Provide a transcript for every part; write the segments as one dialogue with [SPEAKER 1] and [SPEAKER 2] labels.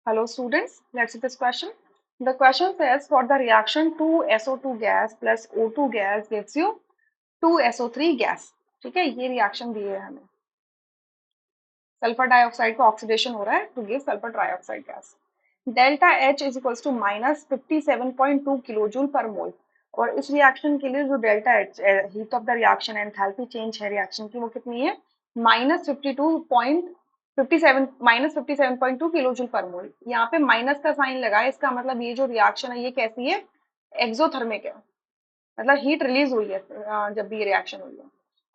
[SPEAKER 1] Hello students, let's see this question. The question says for the reaction 2SO2 gas plus O2 gas gives you 2SO3 gas. ठीक है, ये reaction दी है हमें. Sulphur dioxide का oxidation हो रहा है to give sulphur trioxide gas. Delta H is equals to -57.2 kilojoule per mole. और इस रिएक्शन के लिए जो delta H heat of the reaction enthalpy change है रिएक्शन की वो कितनी है? -52.57 किलोजूल पर मोल. यहाँ पे माइनस का साइन लगा है, इसका मतलब ये जो रिएक्शन है ये कैसी है? एक्सोथर्मिक है, मतलब हीट रिलीज हुई है जब भी ये रिएक्शन हुई है.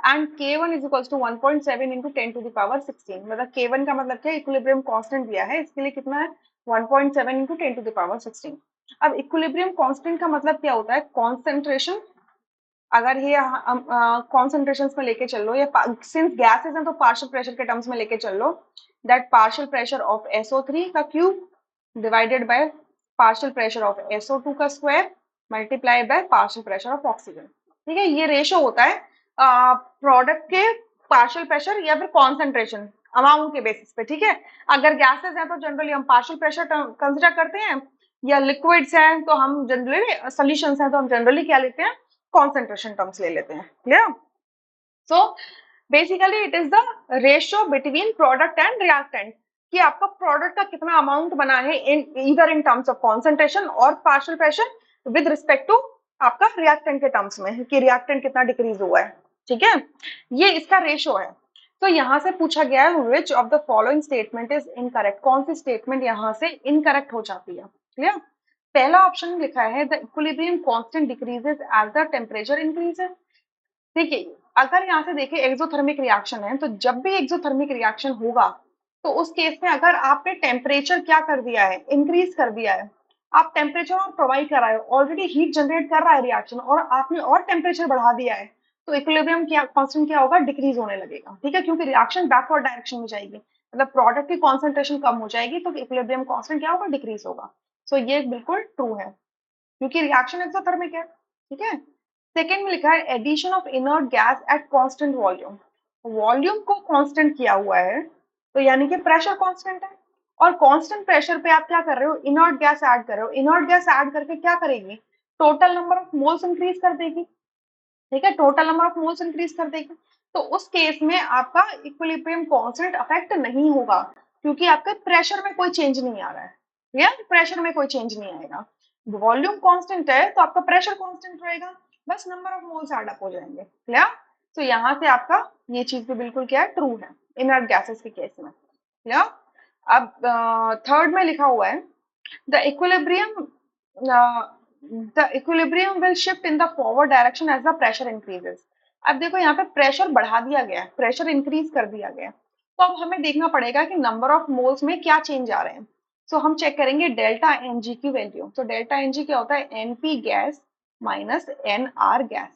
[SPEAKER 1] And K1 is equals to 1.7 into 10 to the power 16. मतलब K1 का मतलब क्या? इक्विलिब्रियम कांस्टेंट दिया है, इसके लिए कितना है? 1.7 इंटू 10 टू द पावर 16. अब इक्विलिब्रियम कांस्टेंट का मतलब क्या होता है? कॉन्सेंट्रेशन. अगर ये कॉन्सेंट्रेशन में लेके चल लो, या सिंस गैसेस हैं तो पार्शियल प्रेशर के टर्म्स में लेके चल लो. That partial pressure of SO3 का cube divided by partial pressure of SO2 का square multiply by partial pressure of oxygen. ठीक है, ये रेशो होता है प्रोडक्ट के पार्शियल प्रेशर या फिर कॉन्सेंट्रेशन अमाउंट के बेसिस पे. ठीक है, अगर गैसेस हैं तो जनरली हम पार्शियल प्रेशर कंसिडर करते हैं, या लिक्विड्स हैं तो हम जनरली, सॉल्यूशंस हैं तो हम जनरली क्या लेते हैं? कॉन्सेंट्रेशन टर्म्स ले लेते हैं. Clear? So basically it is the ratio between product and reactant, कि आपका प्रोडक्ट का कितना अमाउंट बना है in either in terms of concentration और partial pressure with respect to आपका रिएक्टेंट के टर्म्स में, कि रिएक्टेंट कितना डिक्रीज हुआ है. ठीक है, ये इसका रेशियो है. तो यहां से पूछा गया है which of the following statement is incorrect. कौन सी स्टेटमेंट यहां से इनकरेक्ट हो जाती है? क्लियर? पहला ऑप्शन लिखा है the equilibrium constant decreases as the temperature increases. देखिए, अगर यहाँ से देखें एक्सोथर्मिक रिएक्शन है, तो जब भी एक्सोथर्मिक रिएक्शन होगा तो उस केस में अगर आपने टेम्परेचर क्या कर दिया है? इंक्रीज कर दिया है. आप टेम्परेचर और प्रोवाइड कर रहे हो, ऑलरेडी हीट जनरेट कर रहा है रिएक्शन, और आपने और टेम्परेचर बढ़ा दिया है, तो इक्विलिब्रियम क्या कांस्टेंट क्या होगा? डिक्रीज होने लगेगा. ठीक है, क्योंकि रिएक्शन बैकवर्ड डायरेक्शन में जाएगी, मतलब प्रोडक्ट की कॉन्सेंट्रेशन कम हो जाएगी, तो इक्विलिब्रियम कांस्टेंट क्या होगा? डिक्रीज होगा. सो ये बिल्कुल ट्रू है, क्योंकि रिएक्शन एक्सोथर्मिक है. ठीक है, सेकेंड में लिखा है addition of inert gas at constant volume. Volume को कांस्टेंट किया हुआ है, तो यानी कि प्रेशर कांस्टेंट है, और कांस्टेंट प्रेशर पे आप क्या कर रहे हो? इनर्ट गैस ऐड कर रहे हो. इनर्ट गैस ऐड करके क्या करेगी? Total number of moles increase कर देगी. ठीक है, total number of moles increase कर देगी. तो उस केस में आपका इक्विलिब्रियम कांस्टेंट अफेक्ट नहीं होगा, क्योंकि आपके प्रेशर में कोई चेंज नहीं आ रहा है. क्लियर? प्रेशर में कोई चेंज नहीं आएगा. वॉल्यूम कांस्टेंट है तो आपका प्रेशर कांस्टेंट रहेगा, बस number of moles add up हो जाएंगे. क्लियर? तो यहाँ से आपका ये चीज भी बिल्कुल क्या है? ट्रू है इनर्ट गैसेस के केस में. क्लियर? अब थर्ड में लिखा हुआ है the equilibrium will shift in the forward direction as the pressure increases. अब देखो यहाँ पे प्रेशर बढ़ा दिया गया है, प्रेशर इंक्रीज कर दिया गया है, तो अब हमें देखना पड़ेगा कि नंबर ऑफ मोल्स में क्या चेंज आ रहे हैं. सो हम चेक करेंगे डेल्टा Ng की वैल्यू. तो डेल्टा Ng क्या होता है? Np gas minus Nr gas.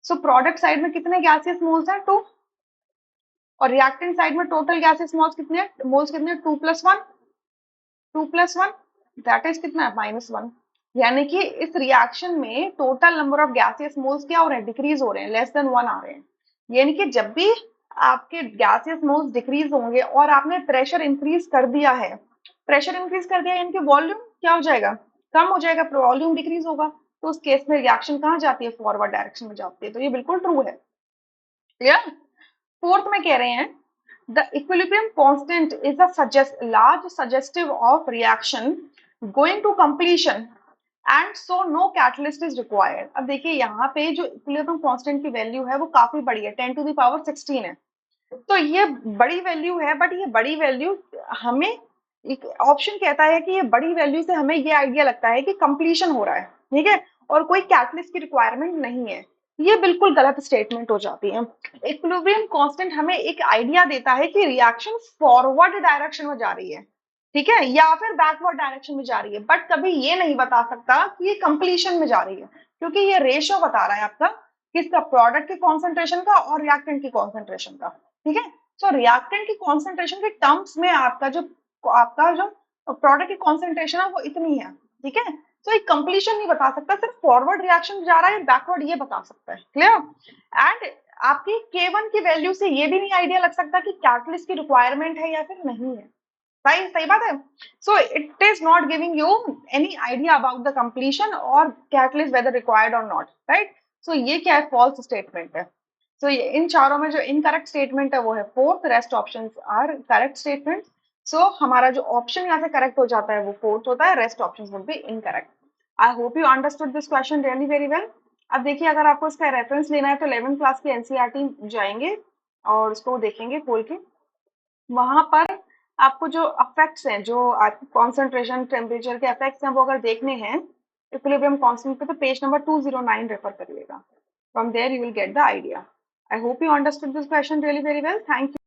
[SPEAKER 1] So product side में कितने गैसियस मोल्स हैं? 2. और रिएक्टेंट साइड में टोटल गैसियस मोल्स कितने? 2 + 1. 2 + 1 दैट इज कितना? -1. यानी कि इस रिएक्शन में total number of gaseous moles क्या हो रहे हैं? डिक्रीज हो रहे हैं, लेस देन 1 आ रहे हैं. यानी कि जब भी आपके गैसियस मोल्स डिक्रीज होंगे और आपने प्रेशर इंक्रीज कर दिया है, प्रेशर इंक्रीज कर दिया यानी कि वॉल्यूम क्या हो जाएगा? कम हो जाएगा, वॉल्यूम डिक्रीज होगा. तो उस केस में रिएक्शन कहाँ जाती है? फॉरवर्ड डायरेक्शन में जाती है. तो ये बिल्कुल ट्रू है. क्लियर? फोर्थ में कह रहे हैं the equilibrium constant is a large suggestive of reaction going to completion and so no catalyst is required. अब देखिए यहाँ पे जो equilibrium constant की वैल्यू है वो काफी बड़ी है, 10 to the power 16 है. तो ये बड़ी वैल्यू है, बट ये बड़ी वैल्यू हमें एक ऑप्शन कहता है कि ये बड़ी वैल्यू से हमें ये आइडिया लगता है कि कंप्लीशन हो रहा है. ठीक है, और कोई कैटलिस्ट की रिक्वायरमेंट नहीं है. ये बिल्कुल गलत स्टेटमेंट हो जाती है. इक्विलिब्रियम कांस्टेंट हमें एक आइडिया देता है कि रिएक्शन फॉरवर्ड डायरेक्शन में जा रही है, ठीक है, या फिर बैकवर्ड डायरेक्शन में जा रही है, बट कभी ये नहीं बता सकता कि ये कंप्लीशन में जा रही है, क्योंकि ये रेशियो बता रहा है आपका किसका? प्रोडक्ट के कॉन्सेंट्रेशन का और रिएक्टेंट की कॉन्सेंट्रेशन का. ठीक है, सो रिएक्टेंट की कॉन्सेंट्रेशन के टर्म्स में आपका जो प्रोडक्ट की कॉन्सेंट्रेशन है वो इतनी है. ठीक है, तो एक कंप्लीशन नहीं बता सकता, सिर्फ फॉरवर्ड रिएक्शन जा रहा है, बैकवर्ड ये बता सकता है. क्लियर? एंड आपकी K1 की वैल्यू से ये भी नहीं आइडिया लग सकता कि कैटलिस्ट की रिक्वायरमेंट है या फिर नहीं है. सही बात है. So it is not giving you any idea about the completion or catalyst whether required or not, right? So ये क्या है, false statement है. So ये इन चारों में जो incorrect statement है वो है fourth, rest options are correct statements. So हमारा जो option यहाँ से correct हो जाता है वो fourth होता है, rest options would be incorrect. I hope you understood this question really very well. अब देखिए, अगर आपको इसका रेफरेंस लेना है तो 11th क्लास की एनसीईआरटी जाएंगे और उसको देखेंगे खोल के. वहां पर आपको जो अफेक्ट्स हैं, जो कॉन्सेंट्रेशन टेम्परेचर के अफेक्ट्स हैं, वो अगर देखने हैं इक्विलिब्रियम कांस्टेंट पे, तो पेज नंबर 209 रेफर करिएगा. From there you will get the idea. I hope you understood this question really very well. Thank you.